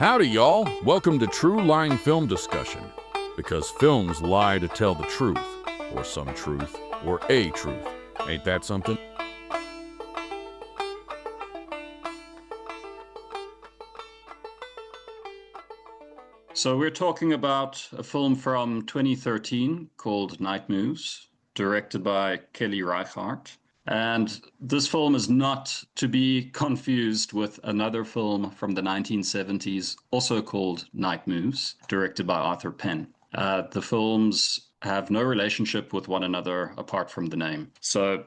Howdy, y'all. Welcome to True Lying Film Discussion. Because films lie to tell the truth, or some truth, or a truth. Ain't that something? So we're talking about a film from 2013 called Night Moves, directed by Kelly Reichardt. And this film is not to be confused with another film from the 1970s, also called Night Moves, directed by Arthur Penn. The films have no relationship with one another apart from the name. So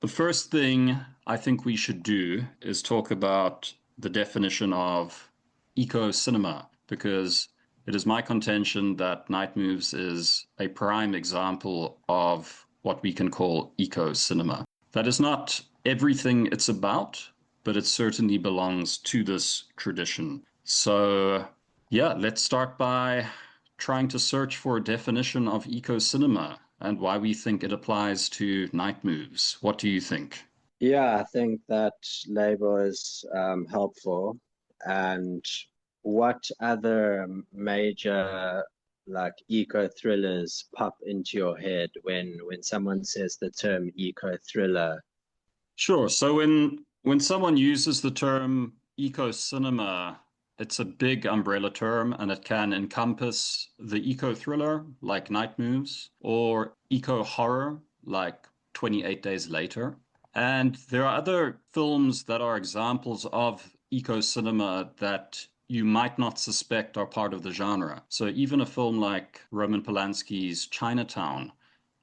the first thing I think we should do is talk about the definition of eco-cinema, because it is my contention that Night Moves is a prime example of what we can call eco-cinema. That is not everything it's about, but it certainly belongs to this tradition. So, yeah, let's start by trying to search for a definition of eco-cinema and why we think it applies to Night Moves. What do you think? Yeah, I think that label is helpful. And what other major eco thrillers pop into your head when someone says the term eco thriller? Sure. So when someone uses the term eco-cinema, it's a big umbrella term, and it can encompass the eco-thriller, like Night Moves, or eco-horror, like 28 Days Later. And there are other films that are examples of eco-cinema that you might not suspect are part of the genre. So even a film like Roman Polanski's Chinatown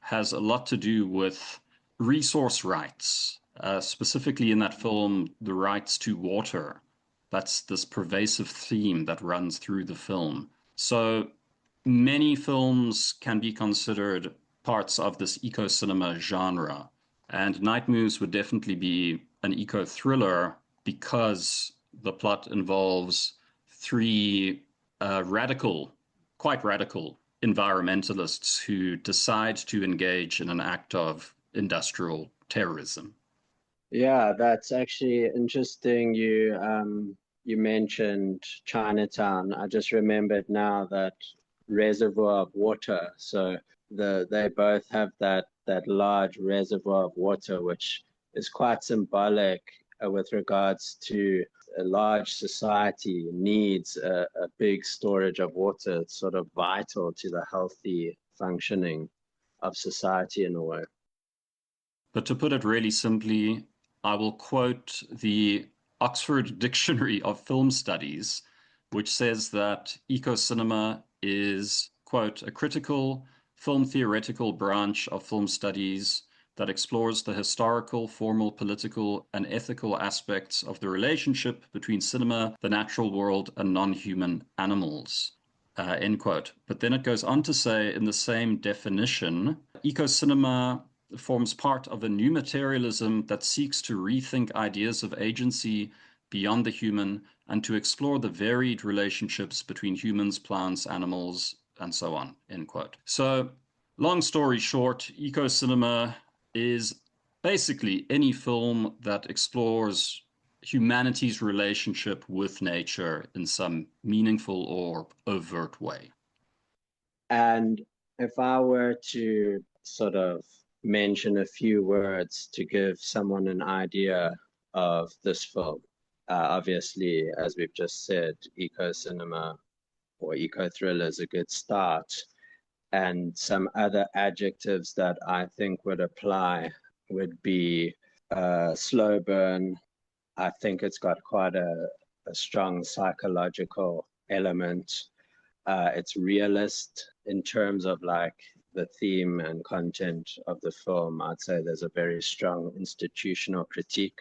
has a lot to do with resource rights, specifically in that film, the rights to water. That's this pervasive theme that runs through the film. So many films can be considered parts of this eco-cinema genre. And Night Moves would definitely be an eco-thriller because the plot involves three quite radical environmentalists who decide to engage in an act of industrial terrorism. Yeah, that's actually interesting. You mentioned Chinatown. I just remembered now that reservoir of water. So they both have that large reservoir of water, which is quite symbolic with regards to a large society needs a big storage of water. It's sort of vital to the healthy functioning of society in a way. But to put it really simply, I will quote the Oxford Dictionary of Film Studies, which says that eco-cinema is, quote, a critical film theoretical branch of film studies that explores the historical, formal, political, and ethical aspects of the relationship between cinema, the natural world, and non-human animals. End quote. But then it goes on to say in the same definition, eco-cinema forms part of a new materialism that seeks to rethink ideas of agency beyond the human and to explore the varied relationships between humans, plants, animals, and so on, end quote. So, long story short, eco-cinema is basically any film that explores humanity's relationship with nature in some meaningful or overt way. And if I were to sort of mention a few words to give someone an idea of this film, obviously, as we've just said, eco-cinema or eco-thriller is a good start. And some other adjectives that I think would apply would be slow burn. I think it's got quite a strong psychological element. It's realist in terms of like the theme and content of the film. I'd say there's a very strong institutional critique.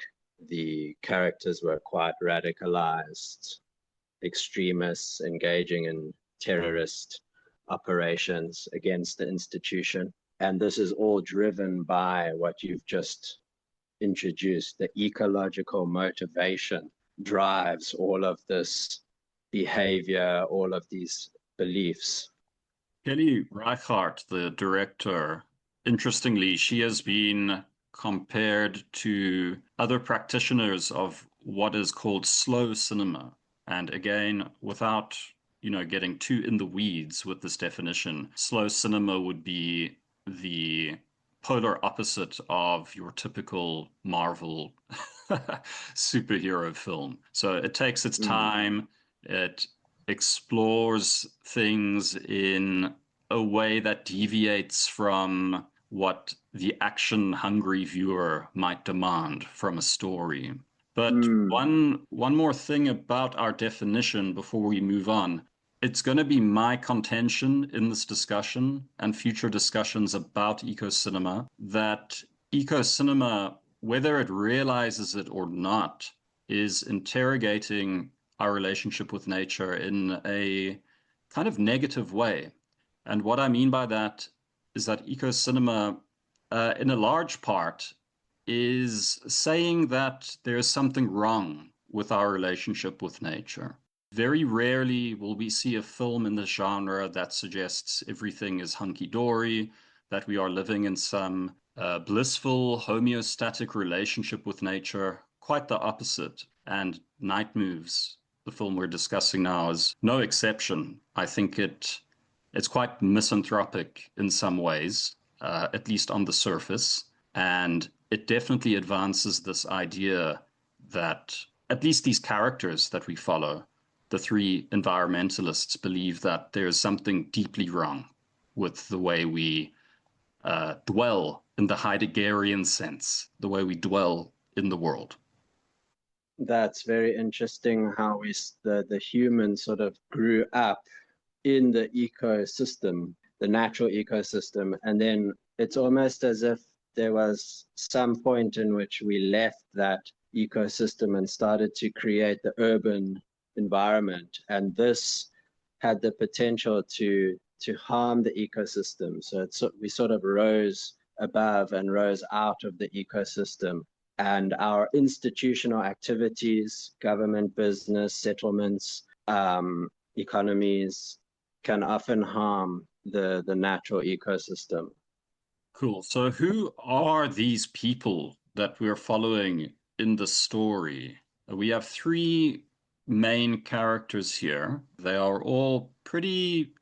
The characters were quite radicalized, extremists engaging in terrorist operations against the institution. And this is all driven by what you've just introduced. The ecological motivation drives all of this behavior, all of these beliefs. Kelly Reichardt, the director, interestingly, she has been compared to other practitioners of what is called slow cinema. And again, without, getting too in the weeds with this definition, slow cinema would be the polar opposite of your typical Marvel superhero film. So it takes its time, it explores things in a way that deviates from what the action-hungry viewer might demand from a story. But one more thing about our definition before we move on. It's going to be my contention in this discussion and future discussions about eco-cinema that eco-cinema, whether it realizes it or not, is interrogating our relationship with nature in a kind of negative way. And what I mean by that is that eco-cinema, in a large part, is saying that there's something wrong with our relationship with nature. Very rarely will we see a film in the genre that suggests everything is hunky-dory, that we are living in some blissful, homeostatic relationship with nature. Quite the opposite. And Night Moves, the film we're discussing now, is no exception. I think it's quite misanthropic in some ways, at least on the surface. And it definitely advances this idea that at least these characters that we follow, the three environmentalists, believe that there is something deeply wrong with the way we dwell in the Heideggerian sense, the way we dwell in the world. That's very interesting how the human sort of grew up in the ecosystem, the natural ecosystem, and then it's almost as if there was some point in which we left that ecosystem and started to create the urban environment. And this had the potential to harm the ecosystem. So we sort of rose above and rose out of the ecosystem. And our institutional activities, government, business, settlements, economies can often harm the natural ecosystem. Cool. So who are these people that we're following in the story? We have three main characters here. They are all pretty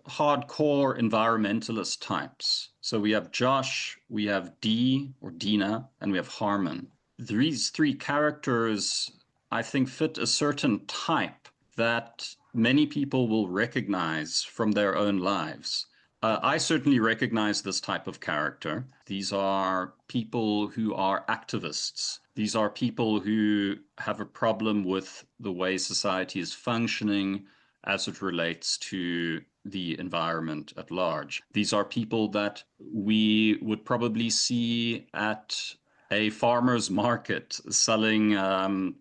hardcore environmentalist types. So we have Josh, we have Dee or Dina, and we have Harmon. These three characters, I think, fit a certain type that many people will recognize from their own lives. I certainly recognize this type of character. These are people who are activists. These are people who have a problem with the way society is functioning as it relates to the environment at large. These are people that we would probably see at a farmer's market selling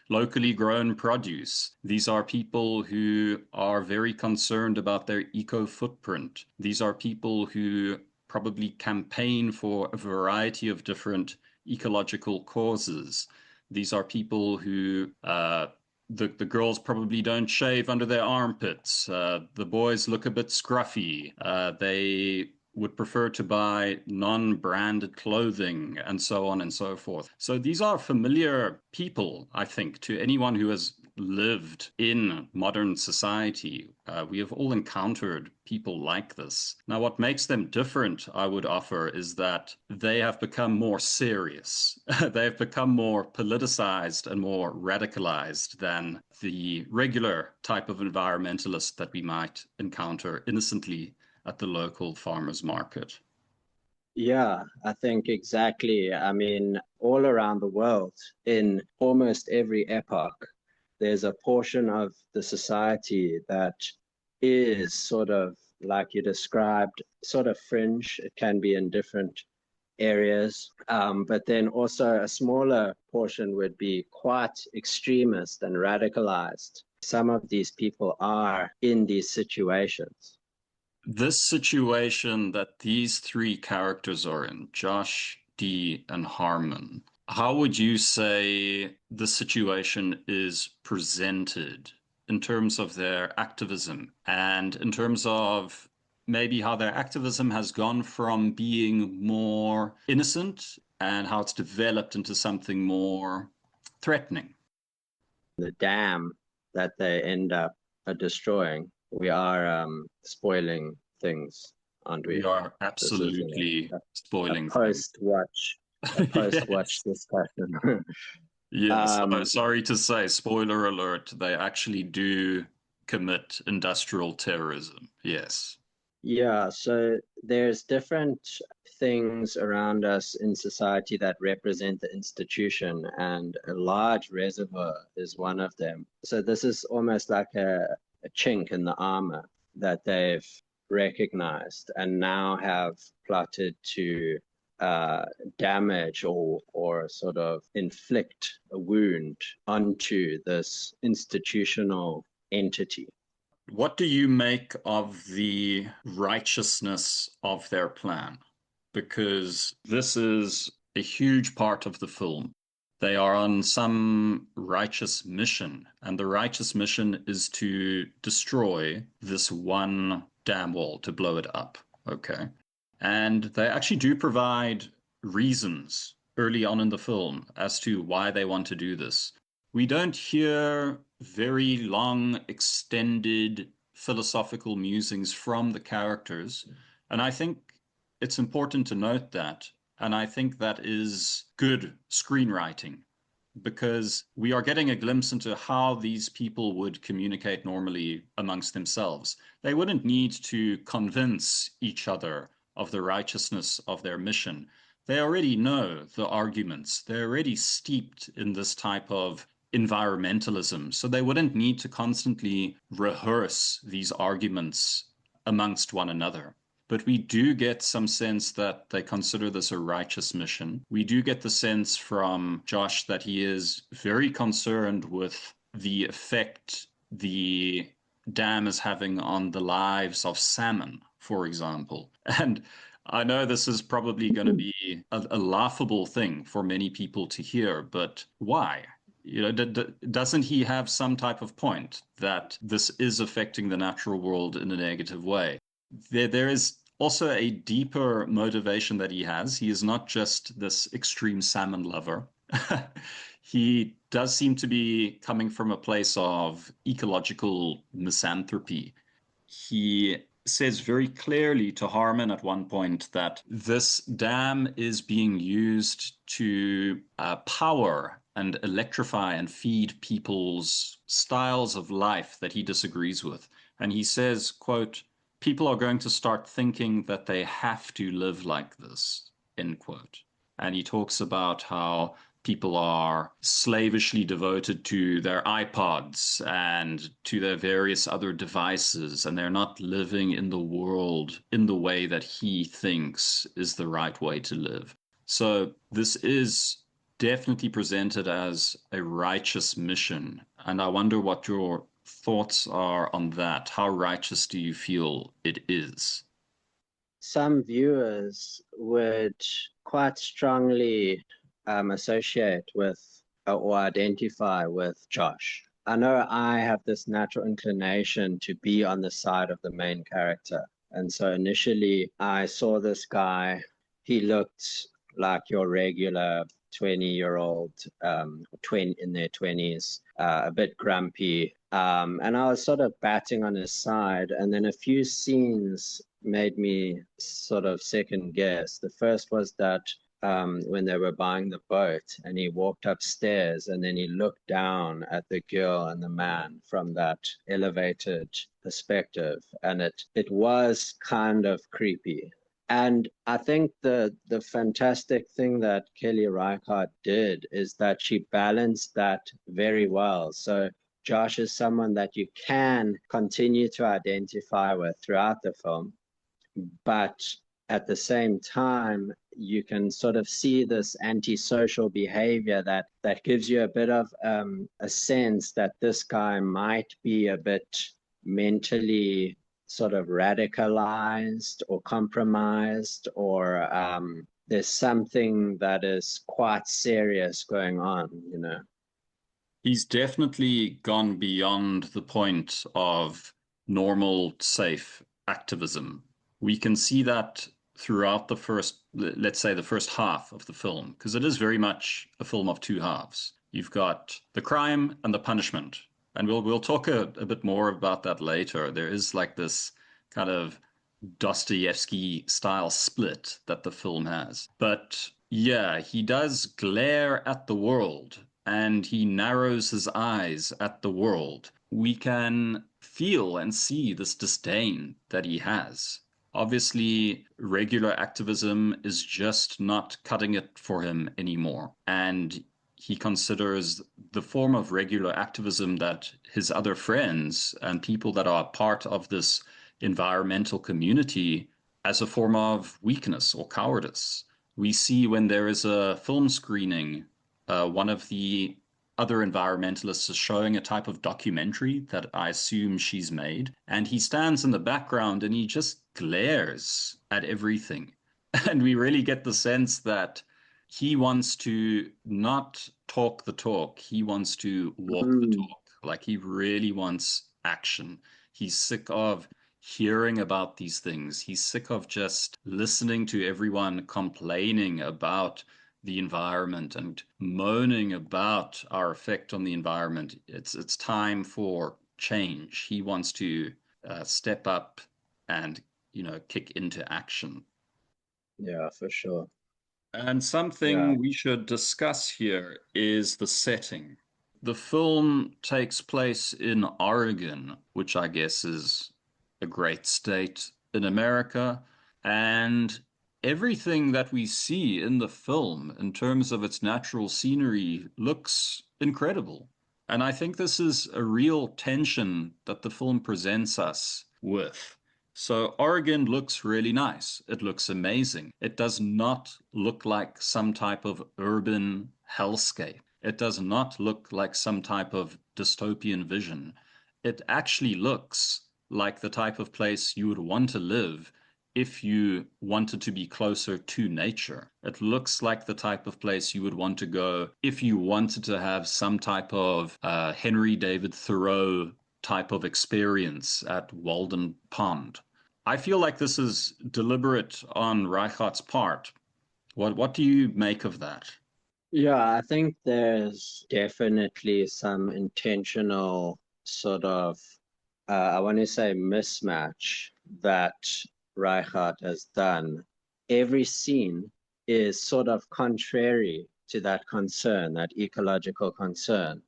locally grown produce. These are people who are very concerned about their eco footprint. These are people who probably campaign for a variety of different ecological causes. These are people who the girls probably don't shave under their armpits. The boys look a bit scruffy. They would prefer to buy non-branded clothing and so on and so forth. So these are familiar people, I think, to anyone who has lived in modern society. We have all encountered people like this. Now, what makes them different, I would offer, is that they have become more serious. They have become more politicized and more radicalized than the regular type of environmentalist that we might encounter innocently at the local farmers market. Yeah, I think exactly. I mean, all around the world, in almost every epoch, there's a portion of the society that is sort of, like you described, sort of fringe. It can be in different areas, but then also a smaller portion would be quite extremist and radicalized. Some of these people are in these situations. This situation that these three characters are in, Josh, Dee, and Harmon, how would you say the situation is presented in terms of their activism and in terms of maybe how their activism has gone from being more innocent and how it's developed into something more threatening? The dam that they end up destroying, we are spoiling things, aren't we? We are This is absolutely a, spoiling things. a post-watch Yes. discussion. Yes. Oh, um, sorry to say, spoiler alert, they actually do commit industrial terrorism. Yes. Yeah, so there's different things around us in society that represent the institution, and a large reservoir is one of them. So this is almost like a chink in the armor that they've recognized and now have plotted to damage or sort of inflict a wound onto this institutional entity. What do you make of the righteousness of their plan? Because this is a huge part of the film. They are on some righteous mission, and the righteous mission is to destroy this one dam wall, to blow it up. Okay. And they actually do provide reasons early on in the film as to why they want to do this. We don't hear very long, extended philosophical musings from the characters. And I think it's important to note that. And I think that is good screenwriting because we are getting a glimpse into how these people would communicate normally amongst themselves. They wouldn't need to convince each other of the righteousness of their mission. They already know the arguments. They're already steeped in this type of environmentalism. So they wouldn't need to constantly rehearse these arguments amongst one another. But we do get some sense that they consider this a righteous mission. We do get the sense from Josh that he is very concerned with the effect the dam is having on the lives of salmon, for example. And I know this is probably going to be a laughable thing for many people to hear, but why? You know, doesn't he have some type of point that this is affecting the natural world in a negative way? There is also a deeper motivation that he has. He is not just this extreme salmon lover. He does seem to be coming from a place of ecological misanthropy. He says very clearly to Harmon at one point that this dam is being used to power and electrify and feed people's styles of life that he disagrees with. And he says, quote, people are going to start thinking that they have to live like this, end quote. And he talks about how people are slavishly devoted to their iPods and to their various other devices, and they're not living in the world in the way that he thinks is the right way to live. So this is definitely presented as a righteous mission. And I wonder what your thoughts are on that. How righteous do you feel it is? Some viewers would quite strongly associate with or identify with Josh. I know I have this natural inclination to be on the side of the main character. And so initially I saw this guy, he looked like your regular 20-year-old, 20 in their 20s, a bit grumpy. And I was sort of batting on his side. And then a few scenes made me sort of second guess. The first was that when they were buying the boat and he walked upstairs and then he looked down at the girl and the man from that elevated perspective. And it was kind of creepy. And I think the fantastic thing that Kelly Reichardt did is that she balanced that very well. So Josh is someone that you can continue to identify with throughout the film, but at the same time, you can sort of see this antisocial behavior that gives you a bit of a sense that this guy might be a bit mentally sort of radicalized or compromised, or there's something that is quite serious going on, you know. He's definitely gone beyond the point of normal, safe activism. We can see that throughout the first, let's say, the first half of the film, because it is very much a film of two halves. You've got the crime and the punishment, And we'll talk a bit more about that later. There is like this kind of Dostoyevsky style split that the film has. But yeah, he does glare at the world and he narrows his eyes at the world. We can feel and see this disdain that he has. Obviously, regular activism is just not cutting it for him anymore. And he considers the form of regular activism that his other friends and people that are part of this environmental community as a form of weakness or cowardice. We see when there is a film screening, one of the other environmentalists is showing a type of documentary that I assume she's made, and he stands in the background and he just glares at everything. And we really get the sense that he wants to not talk the talk, he wants to walk the talk. Like he really wants action. He's sick of hearing about these things. He's sick of just listening to everyone complaining about the environment and moaning about our effect on the environment. It's time for change. He wants to step up and kick into action. Yeah, for sure. And Yeah. something we should discuss here is the setting. The film takes place in Oregon, which I guess is a great state in America. And everything that we see in the film in terms of its natural scenery looks incredible. And I think this is a real tension that the film presents us with. So Oregon looks really nice. It looks amazing. It does not look like some type of urban hellscape. It does not look like some type of dystopian vision. It actually looks like the type of place you would want to live if you wanted to be closer to nature. It looks like the type of place you would want to go if you wanted to have some type of Henry David Thoreau type of experience at Walden Pond. I feel like this is deliberate on Reichardt's part. What do you make of that? Yeah, I think there's definitely some intentional sort of, I want to say, mismatch that Reichardt has done. Every scene is sort of contrary to that concern, that ecological concern.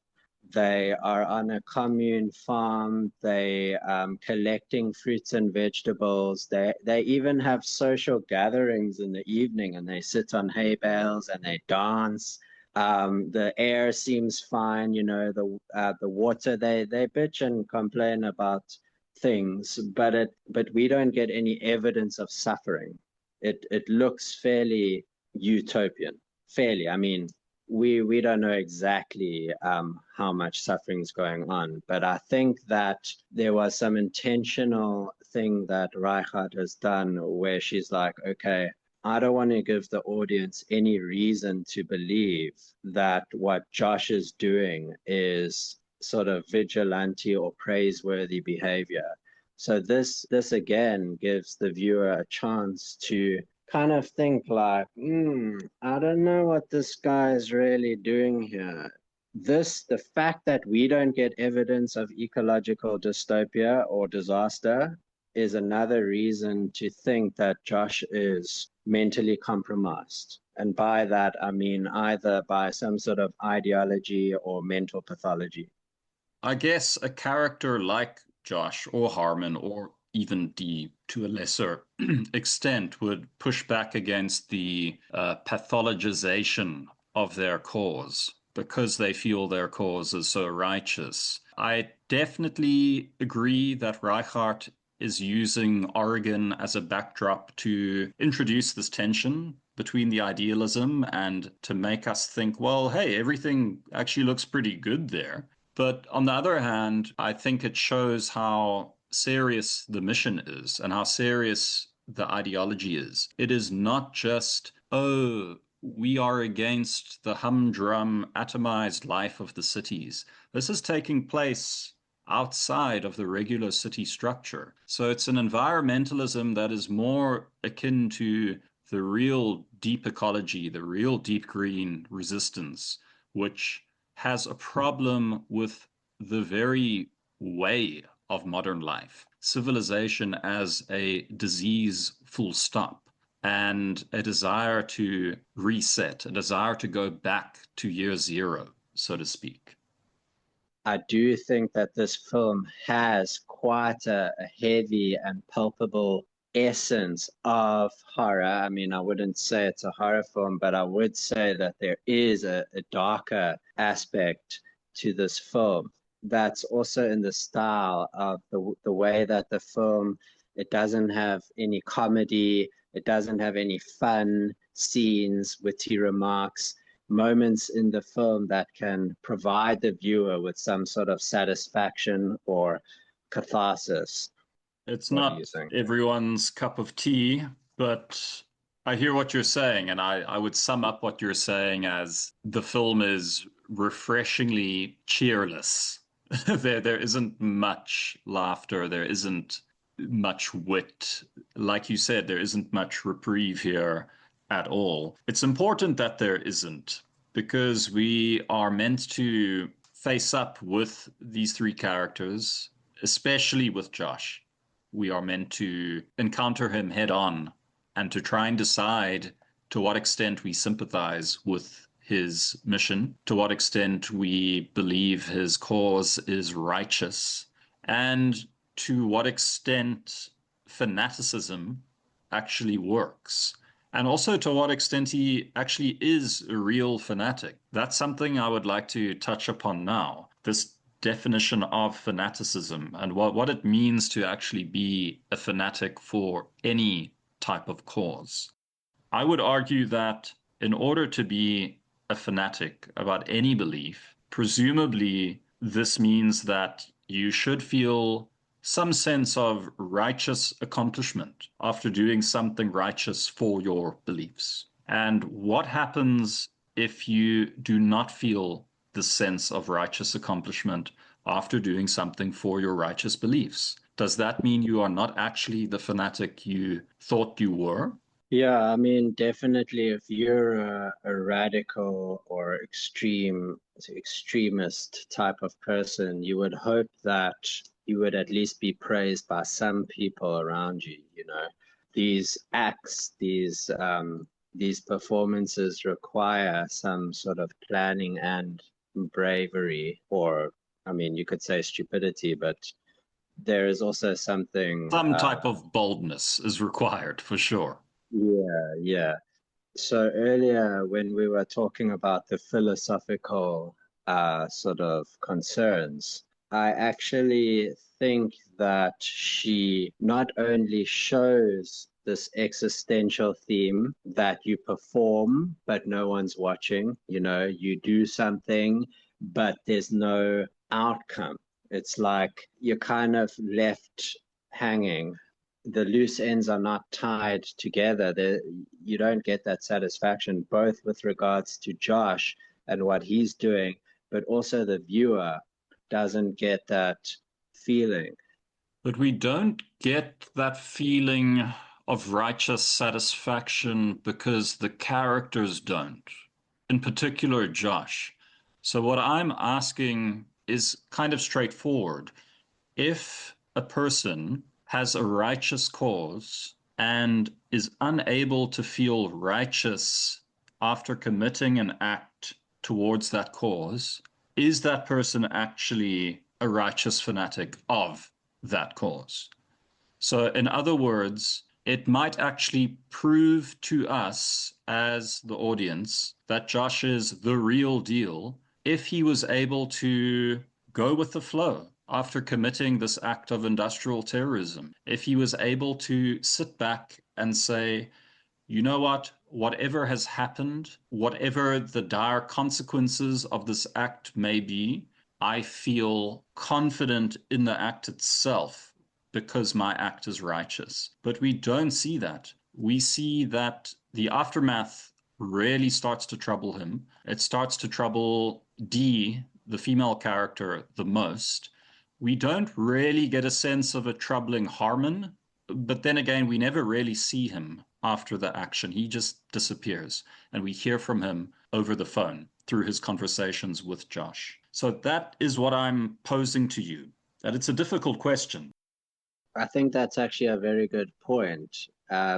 They are on a commune farm. They collecting fruits and vegetables. They even have social gatherings in the evening, and they sit on hay bales and they dance. The air seems fine. The water. They bitch and complain about things, but we don't get any evidence of suffering. It looks fairly utopian. Fairly. I mean, we don't know exactly how much suffering is going on, but I think that there was some intentional thing that Reichardt has done where she's like, okay, I don't want to give the audience any reason to believe that what Josh is doing is sort of vigilante or praiseworthy behavior. So this again gives the viewer a chance to kind of think like, I don't know what this guy is really doing here. The fact that we don't get evidence of ecological dystopia or disaster is another reason to think that Josh is mentally compromised. And by that, I mean either by some sort of ideology or mental pathology. I guess a character like Josh or Harmon or even Dee to a lesser extent would push back against the pathologization of their cause because they feel their cause is so righteous. I definitely agree that Reichardt is using Oregon as a backdrop to introduce this tension between the idealism and to make us think, well, hey, everything actually looks pretty good there. But on the other hand, I think it shows how serious the mission is and how serious the ideology is. It is not just, oh, we are against the humdrum, atomized life of the cities. This is taking place outside of the regular city structure. So it's an environmentalism that is more akin to the real deep ecology, the real deep green resistance, which has a problem with the very way of modern life. Civilization as a disease, full stop, and a desire to reset, a desire to go back to year zero, so to speak. I do think that this film has quite a heavy and palpable essence of horror. I mean, I wouldn't say it's a horror film, but I would say that there is a darker aspect to this film that's also in the style of the way that the film, it doesn't have any comedy, it doesn't have any fun scenes, witty remarks, moments in the film that can provide the viewer with some sort of satisfaction or catharsis. It's What do you not think? everyone's cup of tea, but I hear what you're saying, and I would sum up what you're saying as the film is refreshingly cheerless. There isn't much laughter, there isn't much wit. Like you said, there isn't much reprieve here at all. It's important that there isn't, because we are meant to face up with these three characters, especially with Josh. We are meant to encounter him head on and to try and decide to what extent we sympathize with his mission, to what extent we believe his cause is righteous, and to what extent fanaticism actually works. And also to what extent he actually is a real fanatic. That's something I would like to touch upon now. This definition of fanaticism and what it means to actually be a fanatic for any type of cause. I would argue that in order to be a fanatic about any belief, presumably this means that you should feel some sense of righteous accomplishment after doing something righteous for your beliefs. And what happens if you do not feel the sense of righteous accomplishment after doing something for your righteous beliefs? Does that mean you are not actually the fanatic you thought you were? Yeah, I mean, definitely if you're a radical or extremist type of person, you would hope that you would at least be praised by some people around you, you know. These acts, these performances require some sort of planning and bravery, or I mean, you could say stupidity, but there is also something Some type of boldness is required, for sure. yeah. So earlier when we were talking about the philosophical sort of concerns, I actually think that she not only shows this existential theme that you perform, but no one's watching, you know, you do something, but there's no outcome. It's like you're kind of left hanging. The loose ends are not tied together. You don't get that satisfaction, both with regards to Josh and what he's doing, but also the viewer doesn't get that feeling. But we don't get that feeling of righteous satisfaction because the characters don't, in particular, Josh. So, what I'm asking is kind of straightforward. If a person has a righteous cause and is unable to feel righteous after committing an act towards that cause, is that person actually a righteous fanatic of that cause? So, in other words, it might actually prove to us as the audience that Josh is the real deal if he was able to go with the flow after committing this act of industrial terrorism. If he was able to sit back and say, you know what, whatever has happened, whatever the dire consequences of this act may be, I feel confident in the act itself because my act is righteous. But we don't see that. We see that the aftermath really starts to trouble him. It starts to trouble Dee, the female character, the most. We don't really get a sense of it troubling Harmon, but then again, we never really see him after the action. He just disappears, and we hear from him over the phone through his conversations with Josh. So that is what I'm posing to you, that it's a difficult question. I think that's actually a very good point,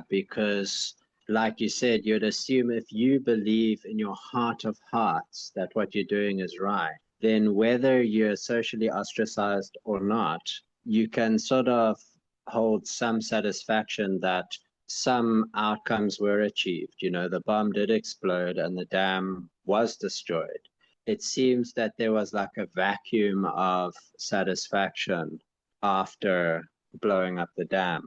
because, like you said, you'd assume if you believe in your heart of hearts that what you're doing is right, then whether you're socially ostracized or not, you can sort of hold some satisfaction that some outcomes were achieved. You know, the bomb did explode and the dam was destroyed. It seems that there was like a vacuum of satisfaction after blowing up the dam.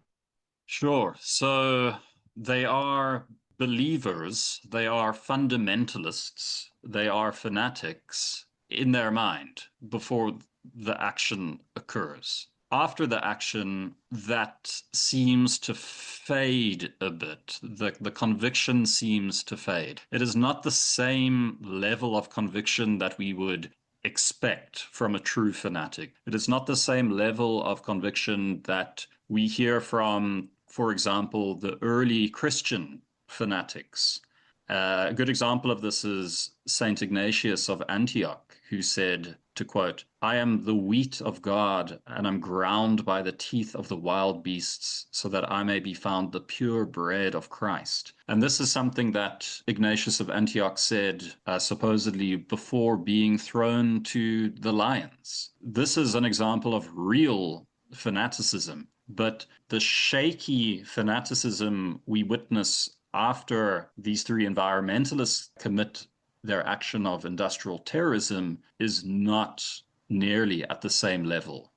Sure. So they are believers, they are fundamentalists, they are fanatics in their mind before the action occurs. After the action, that seems to fade a bit. The conviction seems to fade. It is not the same level of conviction that we would expect from a true fanatic. It is not the same level of conviction that we hear from, for example, the early Christian fanatics. A good example of this is Saint Ignatius of Antioch, who said, to quote, "I am the wheat of God, and am ground by the teeth of the wild beasts, so that I may be found the pure bread of Christ." And this is something that Ignatius of Antioch said, supposedly before being thrown to the lions. This is an example of real fanaticism. But the shaky fanaticism we witness after these three environmentalists commit their action of industrial terrorism is not nearly at the same level.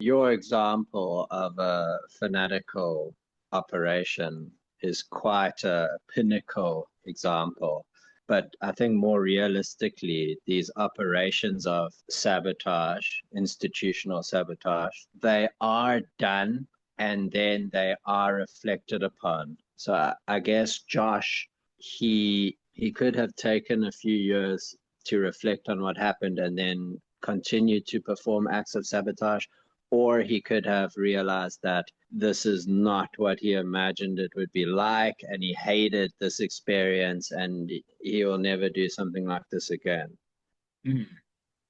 Your example of a fanatical operation is quite a pinnacle example. But I think more realistically, these operations of sabotage, institutional sabotage, they are done and then they are reflected upon. So I guess Josh, he could have taken a few years to reflect on what happened and then continue to perform acts of sabotage, or he could have realized that this is not what he imagined it would be like, and he hated this experience, and he will never do something like this again.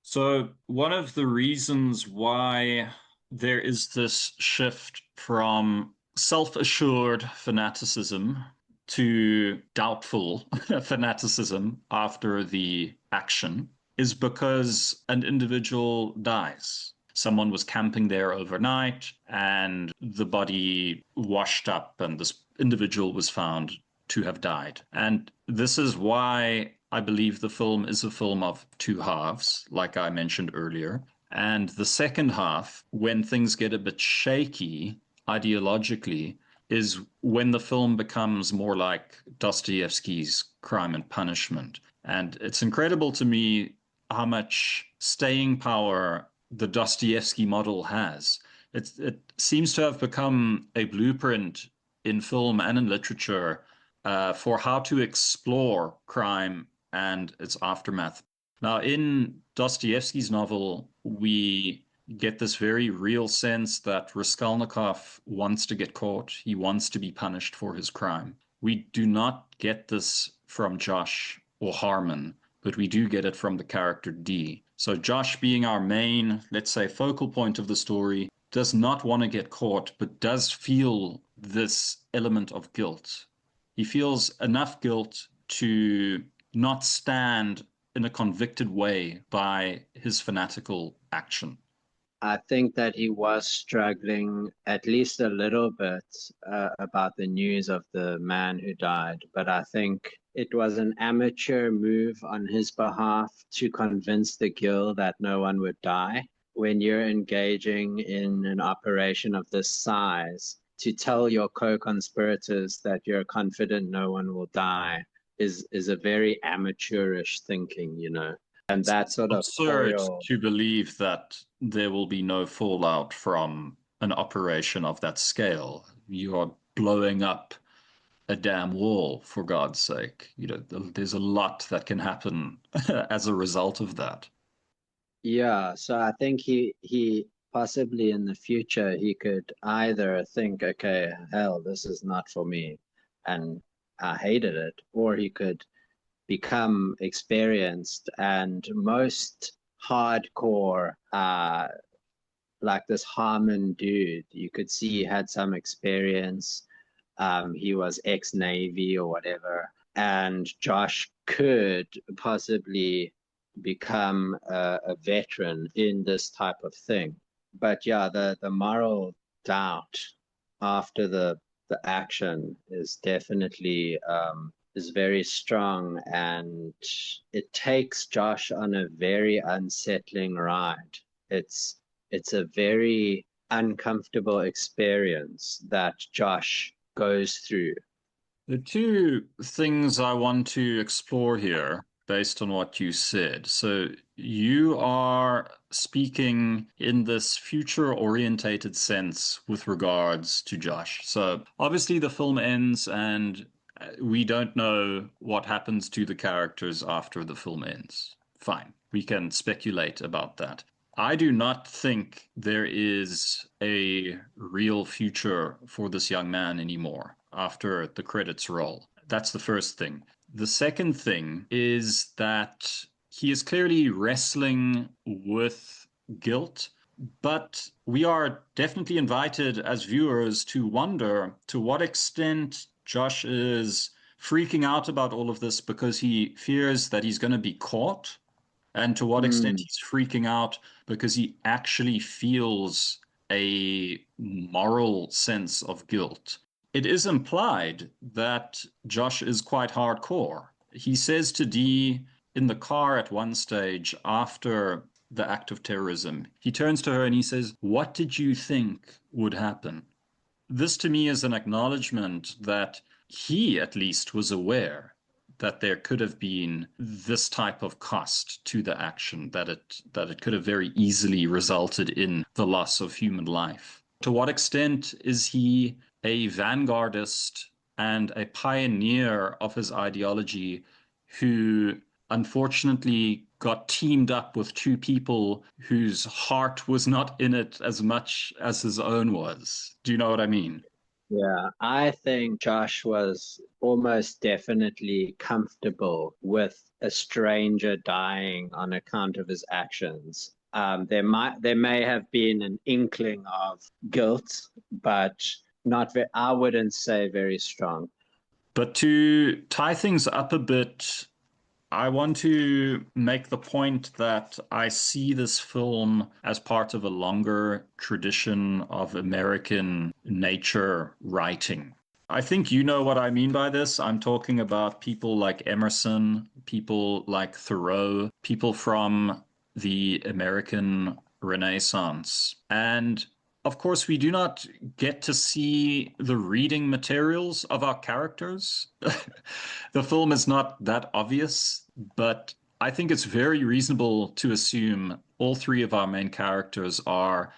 So, one of the reasons why there is this shift from self-assured fanaticism to doubtful fanaticism after the action is because an individual dies. Someone was camping there overnight and the body washed up, and this individual was found to have died. And this is why I believe the film is a film of two halves, like I mentioned earlier. And the second half, when things get a bit shaky ideologically, is when the film becomes more like Dostoyevsky's Crime and Punishment. And it's incredible to me how much staying power the Dostoyevsky model has. It seems to have become a blueprint in film and in literature for how to explore crime and its aftermath. Now, in Dostoevsky's novel, we get this very real sense that Raskolnikov wants to get caught. He wants to be punished for his crime. We do not get this from Josh or Harmon, but we do get it from the character D. So Josh, being our main, let's say, focal point of the story, does not want to get caught, but does feel this element of guilt. He feels enough guilt to not stand in a convicted way by his fanatical action. I think that he was struggling at least a little bit about the news of the man who died, but I think it was an amateur move on his behalf to convince the guild that no one would die. When you're engaging in an operation of this size, to tell your co-conspirators that you're confident no one will die is a very amateurish thinking, you know. And that sort of absurd to believe that there will be no fallout from an operation of that scale. You are blowing up a damn wall, for God's sake. You know, there's a lot that can happen as a result of that. Yeah, so I think he possibly in the future he could either think, okay, hell, this is not for me, and I hated it, or he could become experienced. And most hardcore, like this Harmon dude. You could see he had some experience. He was ex-Navy or whatever. And Josh could possibly become a veteran in this type of thing. But yeah, the moral doubt after the action is definitely is very strong, and it takes Josh on a very unsettling ride. It's a very uncomfortable experience that Josh goes through. The two things I want to explore here, based on what you said. So you are speaking in this future-orientated sense with regards to Josh. So obviously the film ends and we don't know what happens to the characters after the film ends. Fine, we can speculate about that. I do not think there is a real future for this young man anymore after the credits roll. That's the first thing. The second thing is that he is clearly wrestling with guilt, but we are definitely invited as viewers to wonder to what extent Josh is freaking out about all of this because he fears that he's going to be caught, and to what extent he's freaking out because he actually feels a moral sense of guilt. It is implied that Josh is quite hardcore. He says to Dee in the car at one stage after the act of terrorism, he turns to her and he says, "What did you think would happen?" This to me is an acknowledgement that he at least was aware that there could have been this type of cost to the action, that it could have very easily resulted in the loss of human life. To what extent is he a vanguardist and a pioneer of his ideology who unfortunately got teamed up with two people whose heart was not in it as much as his own was? Do you know what I mean? Yeah, I think Josh was almost definitely comfortable with a stranger dying on account of his actions. There may have been an inkling of guilt, but not very, I wouldn't say very strong. But to tie things up a bit, I want to make the point that I see this film as part of a longer tradition of American nature writing. I think you know what I mean by this. I'm talking about people like Emerson, people like Thoreau, people from the American Renaissance. And of course, we do not get to see the reading materials of our characters. The film is not that obvious, but I think it's very reasonable to assume all three of our main characters are,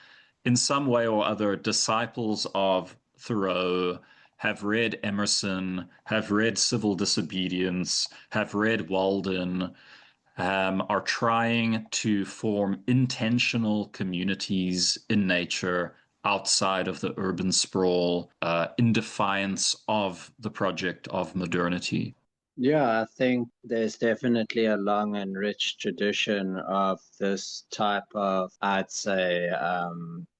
in some way or other, disciples of Thoreau, have read Emerson, have read Civil Disobedience, have read Walden, are trying to form intentional communities in nature outside of the urban sprawl, in defiance of the project of modernity. Yeah, I think there's definitely a long and rich tradition of this type of, I'd say,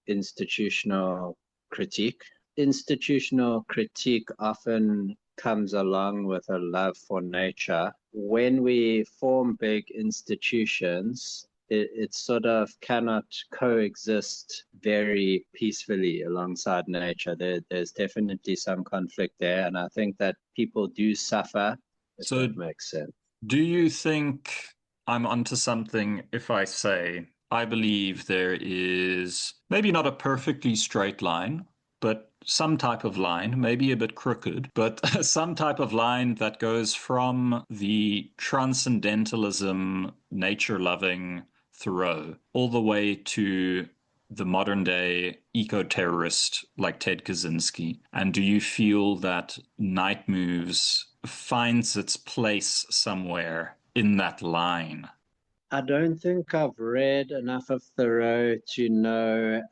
institutional critique. Institutional critique often comes along with a love for nature. When we form big institutions, it sort of cannot coexist very peacefully alongside nature. There's definitely some conflict there, and I think that people do suffer, if So, that makes sense. do you think I'm onto something if I say I believe there is maybe not a perfectly straight line, but some type of line, maybe a bit crooked, but some type of line that goes from the transcendentalism, nature-loving Thoreau all the way to the modern day eco-terrorist like Ted Kaczynski? And do you feel that Night Moves finds its place somewhere in that line? I don't think I've read enough of Thoreau to know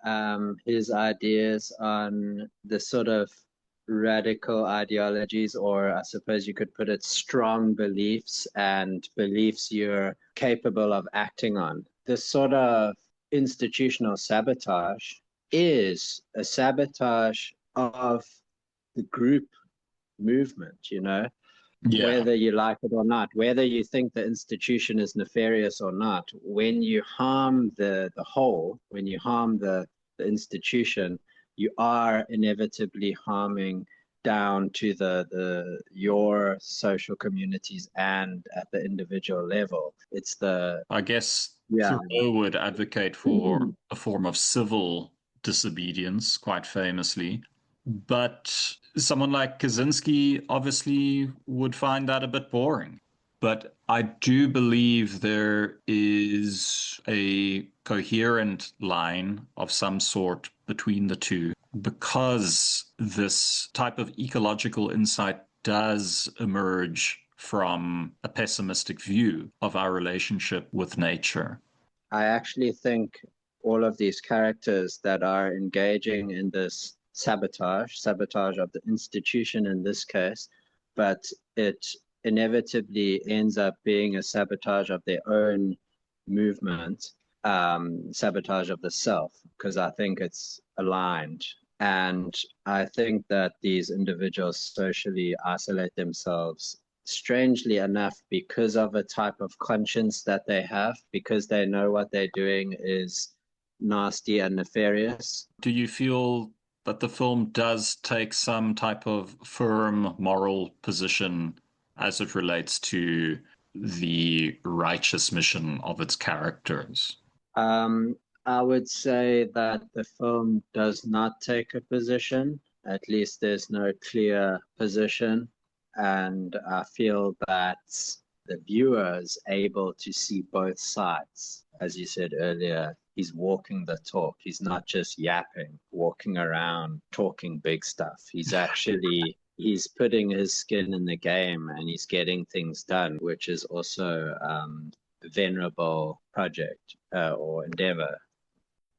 his ideas on the sort of radical ideologies, or I suppose you could put it strong beliefs and beliefs you're capable of acting on. this sort of institutional sabotage is a sabotage of the group movement, Yeah. whether you like it or not, whether you think the institution is nefarious or not. When you harm the whole, when you harm the institution, you are inevitably harming down to your social communities and at the individual level. It's I guess yeah. Thoreau would advocate for a form of civil disobedience, quite famously. But someone like Kaczynski obviously would find that a bit boring. But I do believe there is a coherent line of some sort between the two, because this type of ecological insight does emerge from a pessimistic view of our relationship with nature. I actually think all of these characters that are engaging in this sabotage of the institution in this case, but it inevitably ends up being a sabotage of their own movement, sabotage of the self, because I think it's aligned. And I think that these individuals socially isolate themselves, strangely enough, because of a type of conscience that they have, because they know what they're doing is nasty and nefarious. Do you feel that the film does take some type of firm moral position as it relates to the righteous mission of its characters? I would say that the film does not take a position. At least there's no clear position. And I feel that the viewer is able to see both sides. As you said earlier, he's walking the talk. He's not just yapping, walking around, talking big stuff. He's putting his skin in the game and he's getting things done, which is also a venerable project or endeavor.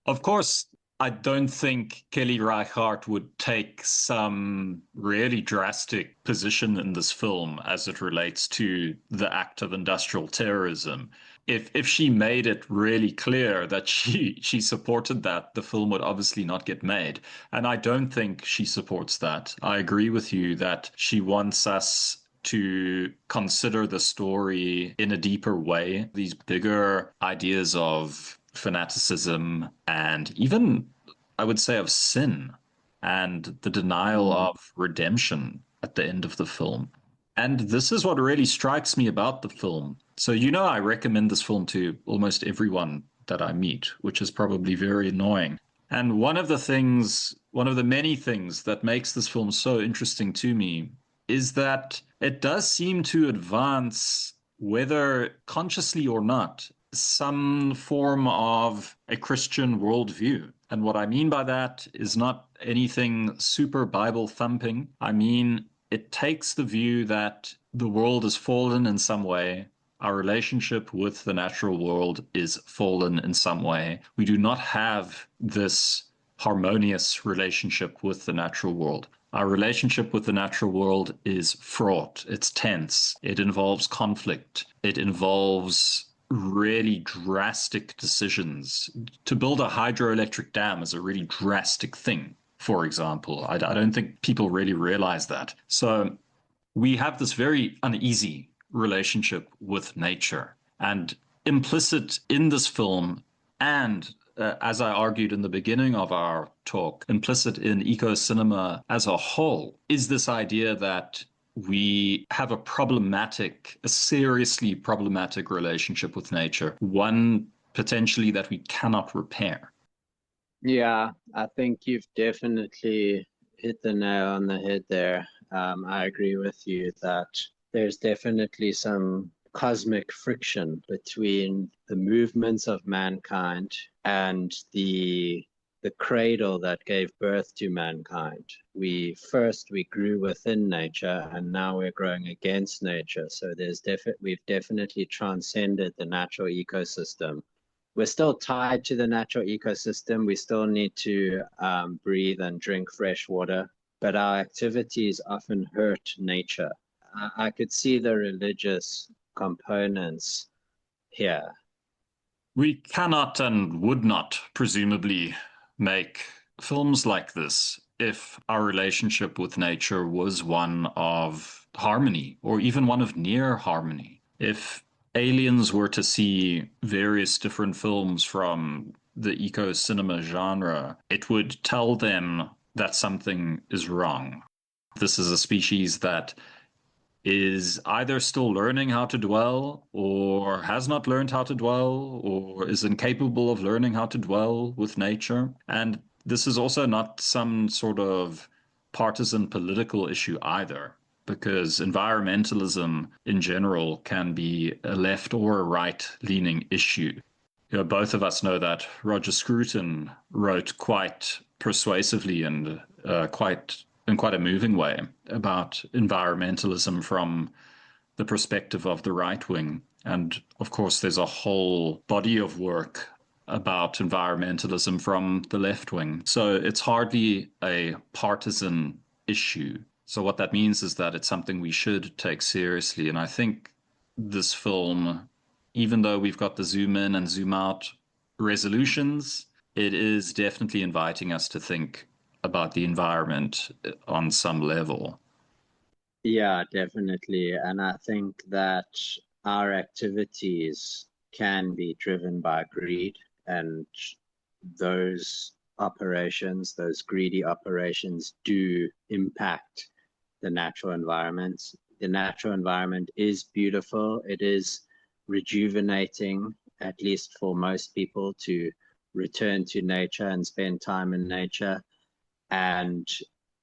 Of course, I don't think Kelly Reichardt would take some really drastic position in this film as it relates to the act of industrial terrorism. If she made it really clear that she supported that, the film would obviously not get made. And I don't think she supports that. I agree with you that she wants us to consider the story in a deeper way. These bigger ideas of fanaticism and even, I would say, of sin and the denial of redemption at the end of the film. And this is what really strikes me about the film. So, I recommend this film to almost everyone that I meet, which is probably very annoying. And one of the many things that makes this film so interesting to me is that it does seem to advance, whether consciously or not, some form of a Christian worldview. And what I mean by that is not anything super Bible thumping. I mean, it takes the view that the world is fallen in some way. Our relationship with the natural world is fallen in some way. We do not have this harmonious relationship with the natural world. Our relationship with the natural world is fraught. It's tense. It involves conflict. It involves really drastic decisions. To build a hydroelectric dam is a really drastic thing, for example. I don't think people really realize that. So we have this very uneasy relationship with nature. And implicit in this film, and as I argued in the beginning of our talk, implicit in eco-cinema as a whole, is this idea that we have a seriously problematic relationship with nature, one potentially that we cannot repair. Yeah, I think you've definitely hit the nail on the head there. I agree with you that there's definitely some cosmic friction between the movements of mankind and the cradle that gave birth to mankind. We grew within nature, and now we're growing against nature. So we've definitely transcended the natural ecosystem. We're still tied to the natural ecosystem. We still need to breathe and drink fresh water, but our activities often hurt nature. I could see the religious components here. We cannot and would not, presumably, make films like this if our relationship with nature was one of harmony or even one of near harmony. If aliens were to see various different films from the eco cinema genre, it would tell them that something is wrong. This is a species that is either still learning how to dwell or has not learned how to dwell or is incapable of learning how to dwell with nature. And this is also not some sort of partisan political issue either, because environmentalism in general can be a left or a right leaning issue. Both of us know that Roger Scruton wrote quite persuasively and quite in quite a moving way about environmentalism from the perspective of the right wing. And of course, there's a whole body of work about environmentalism from the left wing. So it's hardly a partisan issue. So what that means is that it's something we should take seriously. And I think this film, even though we've got the zoom in and zoom out resolutions, it is definitely inviting us to think about the environment on some level. Yeah, definitely. And I think that our activities can be driven by greed, and those operations, those greedy operations, do impact the natural environment. The natural environment is beautiful. It is rejuvenating, at least for most people, to return to nature and spend time in nature. And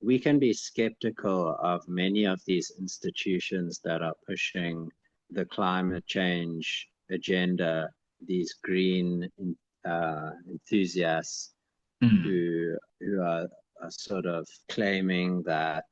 we can be skeptical of many of these institutions that are pushing the climate change agenda, these green enthusiasts who are sort of claiming that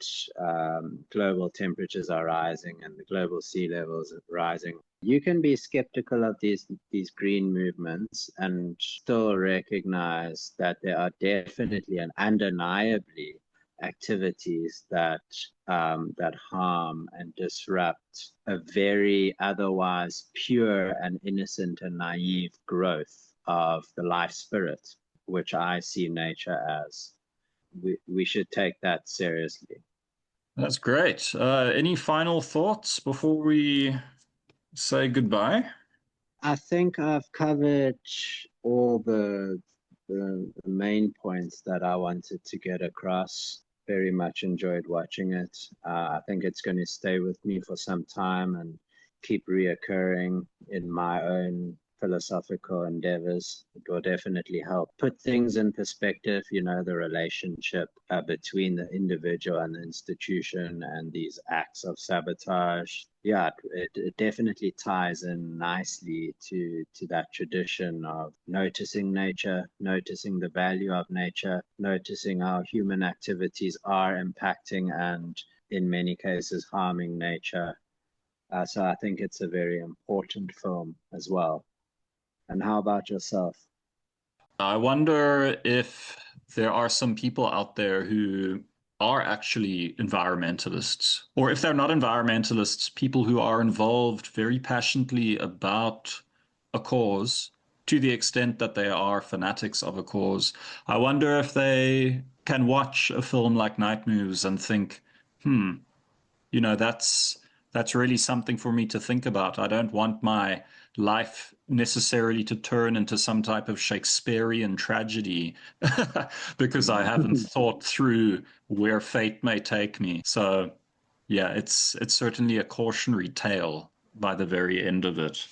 global temperatures are rising and the global sea levels are rising. You can be skeptical of these green movements and still recognize that there are definitely and undeniably activities that harm and disrupt a very otherwise pure and innocent and naive growth of the life spirit, which I see nature as. We should take that seriously. That's great. Any final thoughts before we say goodbye? I think I've covered all the main points that I wanted to get across. Very much enjoyed watching it. I think it's going to stay with me for some time and keep reoccurring in my own philosophical endeavors. It will definitely help put things in perspective, the relationship between the individual and the institution and these acts of sabotage. Yeah, it definitely ties in nicely to that tradition of noticing nature, noticing the value of nature, noticing how human activities are impacting and in many cases harming nature. So I think it's a very important film as well. And how about yourself? I wonder if there are some people out there who are actually environmentalists, or if they're not environmentalists, people who are involved very passionately about a cause to the extent that they are fanatics of a cause. I wonder if they can watch a film like Night Moves and think, that's really something for me to think about. I don't want my life necessarily to turn into some type of Shakespearean tragedy because I haven't thought through where fate may take me. So yeah, it's certainly a cautionary tale by the very end of it.